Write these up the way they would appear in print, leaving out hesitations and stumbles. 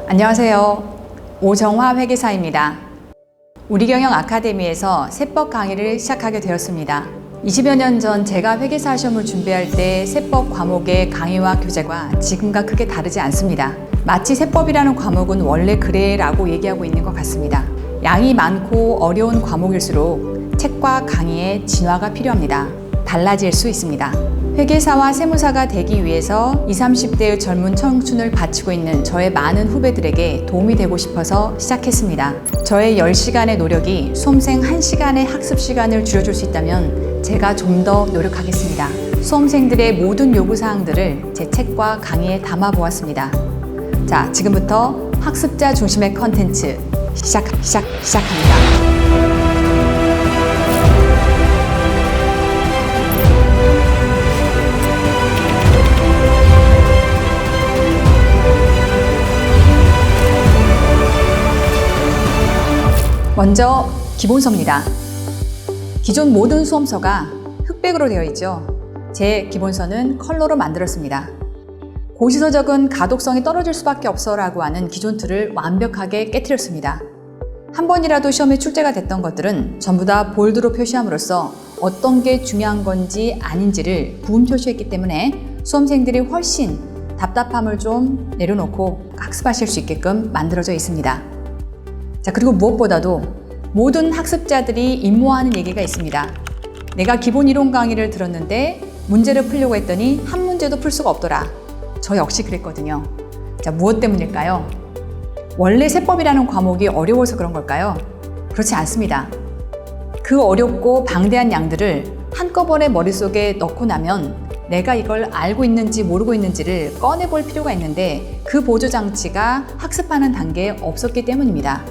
안녕하세요. 오정화 회계사입니다. 우리경영 아카데미에서 세법 강의를 시작하게 되었습니다. 20여 년 전 제가 회계사 시험을 준비할 때 세법 과목의 강의와 교재가 지금과 크게 다르지 않습니다. 마치 세법이라는 과목은 원래 그래라고 얘기하고 있는 것 같습니다. 양이 많고 어려운 과목일수록 책과 강의의 진화가 필요합니다. 달라질 수 있습니다. 회계사와 세무사가 되기 위해서 20, 30대의 젊은 청춘을 바치고 있는 저의 많은 후배들에게 도움이 되고 싶어서 시작했습니다. 저의 10시간의 노력이 수험생 1시간의 학습 시간을 줄여줄 수 있다면 제가 좀 더 노력하겠습니다. 수험생들의 모든 요구사항들을 제 책과 강의에 담아보았습니다. 자, 지금부터 학습자 중심의 컨텐츠 시작합니다. 먼저 기본서입니다. 기존 모든 수험서가 흑백으로 되어 있죠. 제 기본서는 컬러로 만들었습니다. 고시서적은 가독성이 떨어질 수밖에 없어라고 하는 기존 틀을 완벽하게 깨트렸습니다. 한 번이라도 시험에 출제가 됐던 것들은 전부 다 볼드로 표시함으로써 어떤 게 중요한 건지 아닌지를 구분 표시했기 때문에 수험생들이 훨씬 답답함을 좀 내려놓고 학습하실 수 있게끔 만들어져 있습니다. 자, 그리고 무엇보다도 모든 학습자들이 임모하는 얘기가 있습니다. 내가 기본 이론 강의를 들었는데 문제를 풀려고 했더니 한 문제도 풀 수가 없더라. 저 역시 그랬거든요. 자, 무엇 때문일까요? 원래 세법이라는 과목이 어려워서 그런 걸까요? 그렇지 않습니다. 그 어렵고 방대한 양들을 한꺼번에 머릿속에 넣고 나면 내가 이걸 알고 있는지 모르고 있는지를 꺼내볼 필요가 있는데 그 보조장치가 학습하는 단계에 없었기 때문입니다.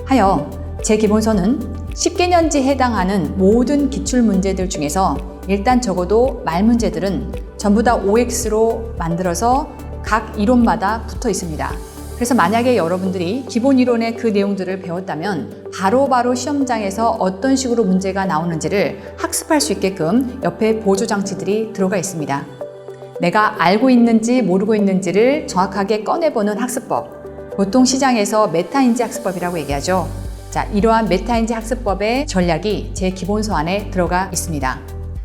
하여 제 기본서는 10개년지에 해당하는 모든 기출문제들 중에서 일단 적어도 말문제들은 전부 다 OX로 만들어서 각 이론마다 붙어 있습니다. 그래서 만약에 여러분들이 기본 이론의 그 내용들을 배웠다면 바로바로 시험장에서 어떤 식으로 문제가 나오는지를 학습할 수 있게끔 옆에 보조장치들이 들어가 있습니다. 내가 알고 있는지 모르고 있는지를 정확하게 꺼내보는 학습법. 보통 시장에서 메타인지 학습법이라고 얘기하죠. 자, 이러한 메타인지 학습법의 전략이 제 기본서 안에 들어가 있습니다.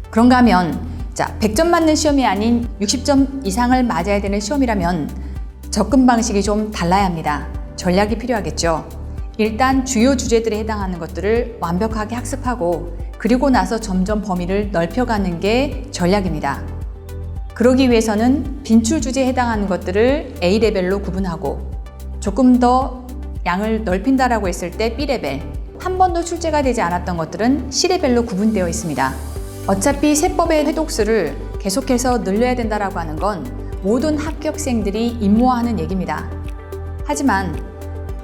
그런가 하면 100점 맞는 시험이 아닌 60점 이상을 맞아야 되는 시험이라면 접근 방식이 좀 달라야 합니다. 전략이 필요하겠죠. 일단 주요 주제들에 해당하는 것들을 완벽하게 학습하고 그리고 나서 점점 범위를 넓혀가는 게 전략입니다. 그러기 위해서는 빈출 주제에 해당하는 것들을 A레벨로 구분하고 조금 더 양을 넓힌다라고 했을 때 B레벨, 한 번도 출제가 되지 않았던 것들은 C레벨로 구분되어 있습니다. 어차피 세법의 회독수를 계속해서 늘려야 된다라고 하는 건 모든 합격생들이 임모하는 얘기입니다. 하지만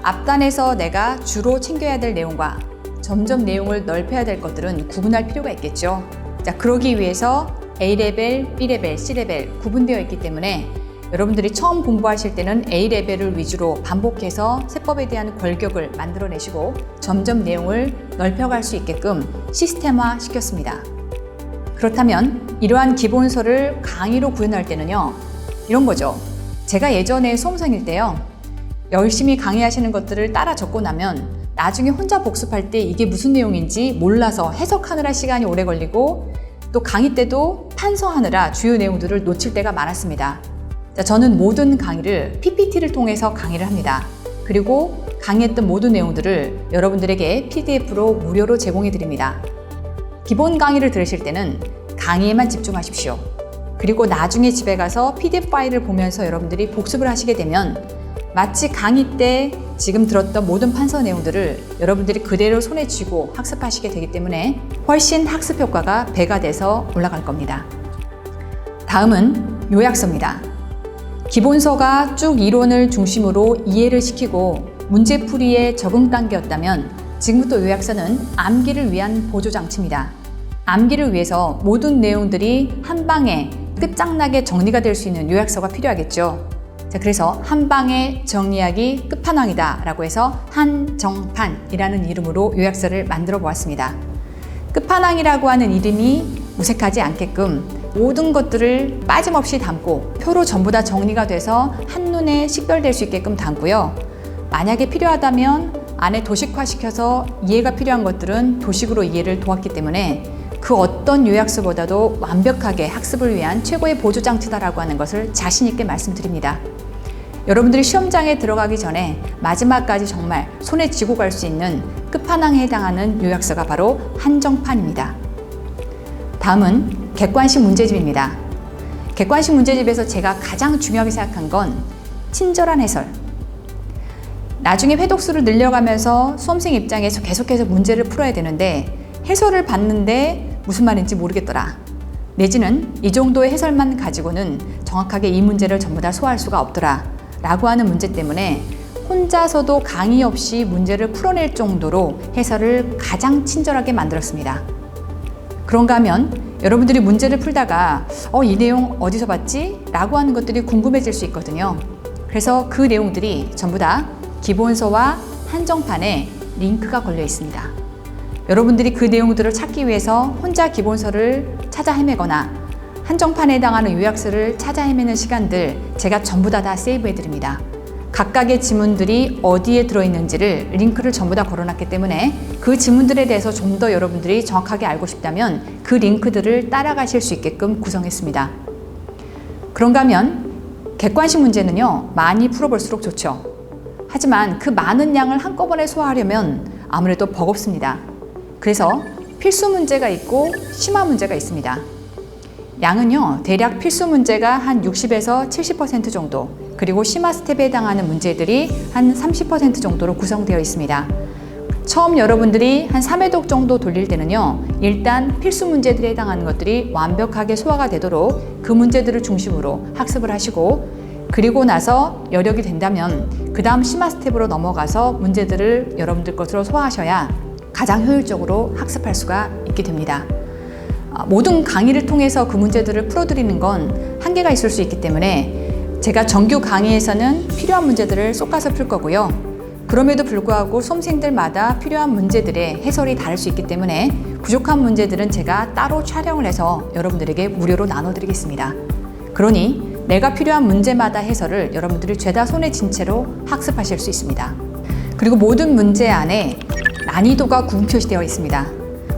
앞단에서 내가 주로 챙겨야 될 내용과 점점 내용을 넓혀야 될 것들은 구분할 필요가 있겠죠. 자, 그러기 위해서 A레벨, B레벨, C레벨 구분되어 있기 때문에 여러분들이 처음 공부하실 때는 A레벨을 위주로 반복해서 세법에 대한 권격을 만들어내시고 점점 내용을 넓혀갈 수 있게끔 시스템화 시켰습니다. 그렇다면 이러한 기본서를 강의로 구현할 때는요, 이런 거죠. 제가 예전에 수험생일 때요, 열심히 강의하시는 것들을 따라 적고 나면 나중에 혼자 복습할 때 이게 무슨 내용인지 몰라서 해석하느라 시간이 오래 걸리고 또 강의 때도 탄서하느라 주요 내용들을 놓칠 때가 많았습니다. 자, 저는 모든 강의를 PPT를 통해서 강의를 합니다. 그리고 강의했던 모든 내용들을 여러분들에게 PDF로 무료로 제공해 드립니다. 기본 강의를 들으실 때는 강의에만 집중하십시오. 그리고 나중에 집에 가서 PDF 파일을 보면서 여러분들이 복습을 하시게 되면 마치 강의 때 지금 들었던 모든 판서 내용들을 여러분들이 그대로 손에 쥐고 학습하시게 되기 때문에 훨씬 학습 효과가 배가 돼서 올라갈 겁니다. 다음은 요약서입니다. 기본서가 쭉 이론을 중심으로 이해를 시키고 문제풀이의 적응 단계였다면 지금부터 요약서는 암기를 위한 보조장치입니다. 암기를 위해서 모든 내용들이 한 방에 끝장나게 정리가 될 수 있는 요약서가 필요하겠죠. 자, 그래서 한방에 정리하기 끝판왕이다 라고 해서 한정판이라는 이름으로 요약서를 만들어 보았습니다. 끝판왕이라고 하는 이름이 무색하지 않게끔 모든 것들을 빠짐없이 담고 표로 전부 다 정리가 돼서 한눈에 식별될 수 있게끔 담고요. 만약에 필요하다면 안에 도식화시켜서 이해가 필요한 것들은 도식으로 이해를 도왔기 때문에 그 어떤 요약서보다도 완벽하게 학습을 위한 최고의 보조장치다라고 하는 것을 자신 있게 말씀드립니다. 여러분들이 시험장에 들어가기 전에 마지막까지 정말 손에 쥐고 갈 수 있는 끝판왕에 해당하는 요약서가 바로 한정판입니다. 다음은 객관식 문제집입니다. 객관식 문제집에서 제가 가장 중요하게 생각한 건 친절한 해설. 나중에 회독수를 늘려가면서 수험생 입장에서 계속해서 문제를 풀어야 되는데 해설을 봤는데 무슨 말인지 모르겠더라. 내지는 이 정도의 해설만 가지고는 정확하게 이 문제를 전부 다 소화할 수가 없더라. 라고 하는 문제 때문에 혼자서도 강의 없이 문제를 풀어낼 정도로 해설을 가장 친절하게 만들었습니다. 그런가 하면 여러분들이 문제를 풀다가 이 내용 어디서 봤지? 라고 하는 것들이 궁금해질 수 있거든요. 그래서 그 내용들이 전부 다 기본서와 한정판에 링크가 걸려 있습니다. 여러분들이 그 내용들을 찾기 위해서 혼자 기본서를 찾아 헤매거나 한정판에 해당하는 요약서를 찾아 헤매는 시간들 제가 전부 다 세이브해 드립니다. 각각의 지문들이 어디에 들어있는지를 링크를 전부 다 걸어놨기 때문에 그 지문들에 대해서 좀 더 여러분들이 정확하게 알고 싶다면 그 링크들을 따라가실 수 있게끔 구성했습니다. 그런가 하면 객관식 문제는요, 많이 풀어볼수록 좋죠. 하지만 그 많은 양을 한꺼번에 소화하려면 아무래도 버겁습니다. 그래서 필수 문제가 있고 심화 문제가 있습니다. 양은요, 대략 필수 문제가 한 60에서 70% 정도, 그리고 심화 스텝에 해당하는 문제들이 한 30% 정도로 구성되어 있습니다. 처음 여러분들이 한 3회독 정도 돌릴 때는요, 일단 필수 문제들에 해당하는 것들이 완벽하게 소화가 되도록 그 문제들을 중심으로 학습을 하시고, 그리고 나서 여력이 된다면 그 다음 심화 스텝으로 넘어가서 문제들을 여러분들 것으로 소화하셔야 가장 효율적으로 학습할 수가 있게 됩니다. 모든 강의를 통해서 그 문제들을 풀어드리는 건 한계가 있을 수 있기 때문에 제가 정규 강의에서는 필요한 문제들을 쏙가서 풀 거고요. 그럼에도 불구하고 수험생들마다 필요한 문제들의 해설이 다를 수 있기 때문에 부족한 문제들은 제가 따로 촬영을 해서 여러분들에게 무료로 나눠드리겠습니다. 그러니 내가 필요한 문제마다 해설을 여러분들이 죄다 손에 쥔 채로 학습하실 수 있습니다. 그리고 모든 문제 안에 난이도가 구분 표시되어 있습니다.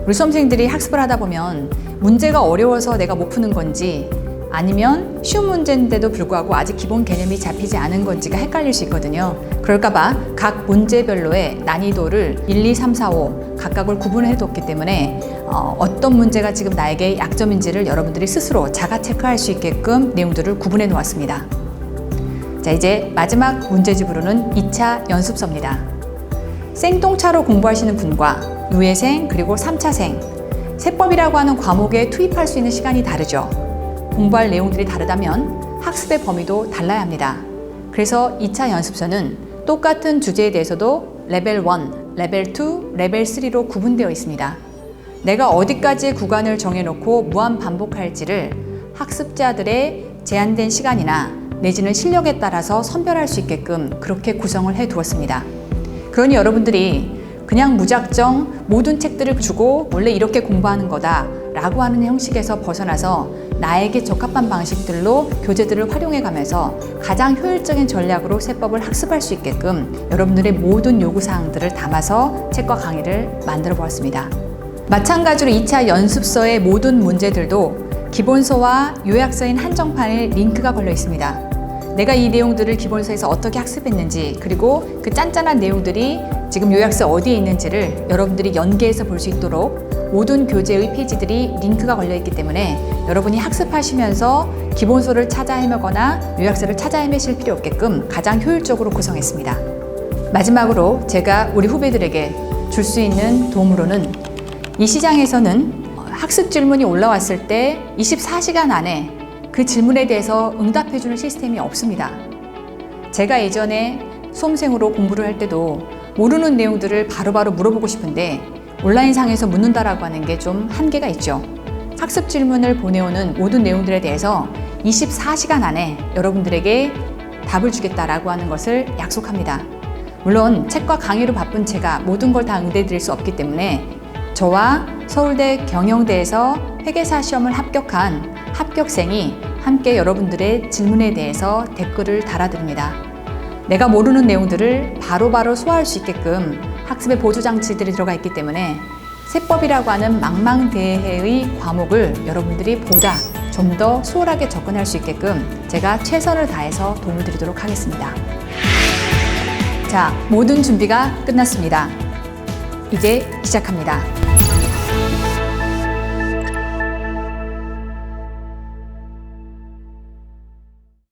우리 수험생들이 학습을 하다 보면 문제가 어려워서 내가 못 푸는 건지 아니면 쉬운 문제인데도 불구하고 아직 기본 개념이 잡히지 않은 건지가 헷갈릴 수 있거든요. 그럴까봐 각 문제별로의 난이도를 1, 2, 3, 4, 5 각각을 구분해 뒀기 때문에 어떤 문제가 지금 나에게 약점인지를 여러분들이 스스로 자가 체크할 수 있게끔 내용들을 구분해 놓았습니다. 자, 이제 마지막 문제집으로는 2차 연습서입니다. 생통차로 공부하시는 분과 유예생 그리고 3차생, 세법이라고 하는 과목에 투입할 수 있는 시간이 다르죠. 공부할 내용들이 다르다면 학습의 범위도 달라야 합니다. 그래서 2차 연습서는 똑같은 주제에 대해서도 레벨 1, 레벨 2, 레벨 3로 구분되어 있습니다. 내가 어디까지의 구간을 정해놓고 무한 반복할지를 학습자들의 제한된 시간이나 내지는 실력에 따라서 선별할 수 있게끔 그렇게 구성을 해 두었습니다. 그러니 여러분들이 그냥 무작정 모든 책들을 주고 원래 이렇게 공부하는 거다 라고 하는 형식에서 벗어나서 나에게 적합한 방식들로 교재들을 활용해 가면서 가장 효율적인 전략으로 세법을 학습할 수 있게끔 여러분들의 모든 요구사항들을 담아서 책과 강의를 만들어 보았습니다. 마찬가지로 2차 연습서의 모든 문제들도 기본서와 요약서인 한정판에 링크가 걸려 있습니다. 내가 이 내용들을 기본서에서 어떻게 학습했는지, 그리고 그 짠짠한 내용들이 지금 요약서 어디에 있는지를 여러분들이 연계해서 볼 수 있도록 모든 교재의 페이지들이 링크가 걸려 있기 때문에 여러분이 학습하시면서 기본서를 찾아 헤매거나 요약서를 찾아 헤매실 필요 없게끔 가장 효율적으로 구성했습니다. 마지막으로 제가 우리 후배들에게 줄 수 있는 도움으로는 이 시장에서는 학습 질문이 올라왔을 때 24시간 안에 그 질문에 대해서 응답해주는 시스템이 없습니다. 제가 예전에 수험생으로 공부를 할 때도 모르는 내용들을 바로바로 물어보고 싶은데 온라인상에서 묻는다라고 하는 게 좀 한계가 있죠. 학습 질문을 보내오는 모든 내용들에 대해서 24시간 안에 여러분들에게 답을 주겠다라고 하는 것을 약속합니다. 물론 책과 강의로 바쁜 제가 모든 걸 다 응대드릴 수 없기 때문에 저와 서울대 경영대에서 회계사 시험을 합격한 합격생이 함께 여러분들의 질문에 대해서 댓글을 달아드립니다. 내가 모르는 내용들을 바로바로 소화할 수 있게끔 학습의 보조 장치들이 들어가 있기 때문에 세법이라고 하는 망망대해의 과목을 여러분들이 보다 좀 더 수월하게 접근할 수 있게끔 제가 최선을 다해서 도움을 드리도록 하겠습니다. 자, 모든 준비가 끝났습니다. 이제 시작합니다.